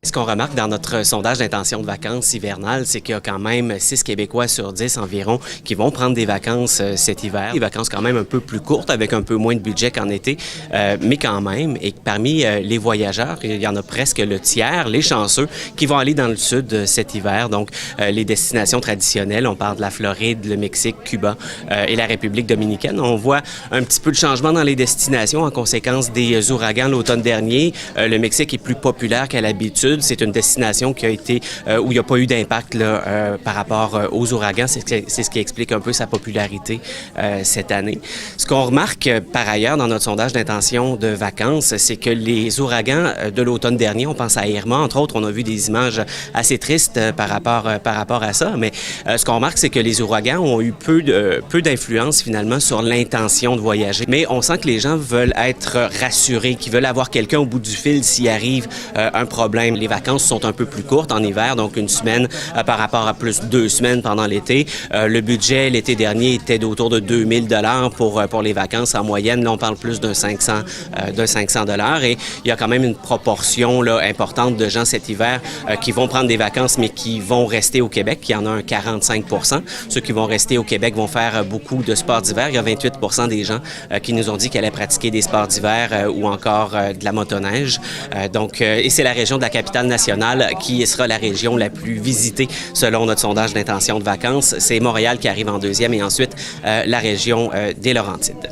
Ce qu'on remarque dans notre sondage d'intention de vacances hivernales, c'est qu'il y a quand même 6 Québécois sur 10 environ qui vont prendre des vacances cet hiver. Des vacances quand même un peu plus courtes, avec un peu moins de budget qu'en été, mais quand même. Et parmi les voyageurs, il y en a presque le tiers, les chanceux, qui vont aller dans le sud cet hiver. Donc, les destinations traditionnelles, on parle de la Floride, le Mexique, Cuba et la République dominicaine. On voit un petit peu de changement dans les destinations en conséquence des ouragans l'automne dernier. Le Mexique est plus populaire qu'à l'habitude. C'est une destination qui a été où il n'y a pas eu d'impact par rapport aux ouragans. C'est ce qui explique un peu sa popularité cette année. Ce qu'on remarque par ailleurs dans notre sondage d'intention de vacances, c'est que les ouragans de l'automne dernier, on pense à Irma, entre autres, on a vu des images assez tristes par rapport à ça, mais ce qu'on remarque, c'est que les ouragans ont eu peu d'influence finalement sur l'intention de voyager. Mais on sent que les gens veulent être rassurés, qu'ils veulent avoir quelqu'un au bout du fil s'il arrive un problème. Les vacances sont un peu plus courtes en hiver, donc une semaine par rapport à plus 2 semaines pendant l'été. Le budget l'été dernier était d'autour de 2000 $ pour les vacances en moyenne. Là, on parle plus d'un 500 $ et il y a quand même une proportion là, importante de gens cet hiver qui vont prendre des vacances mais qui vont rester au Québec. Il y en a un 45 %. Ceux qui vont rester au Québec vont faire beaucoup de sports d'hiver. Il y a 28 % des gens qui nous ont dit qu'elle allaient pratiquer des sports d'hiver ou encore de la motoneige. Et c'est la région de la capitale nationale qui sera la région la plus visitée selon notre sondage d'intention de vacances. C'est Montréal qui arrive en deuxième et ensuite la région des Laurentides.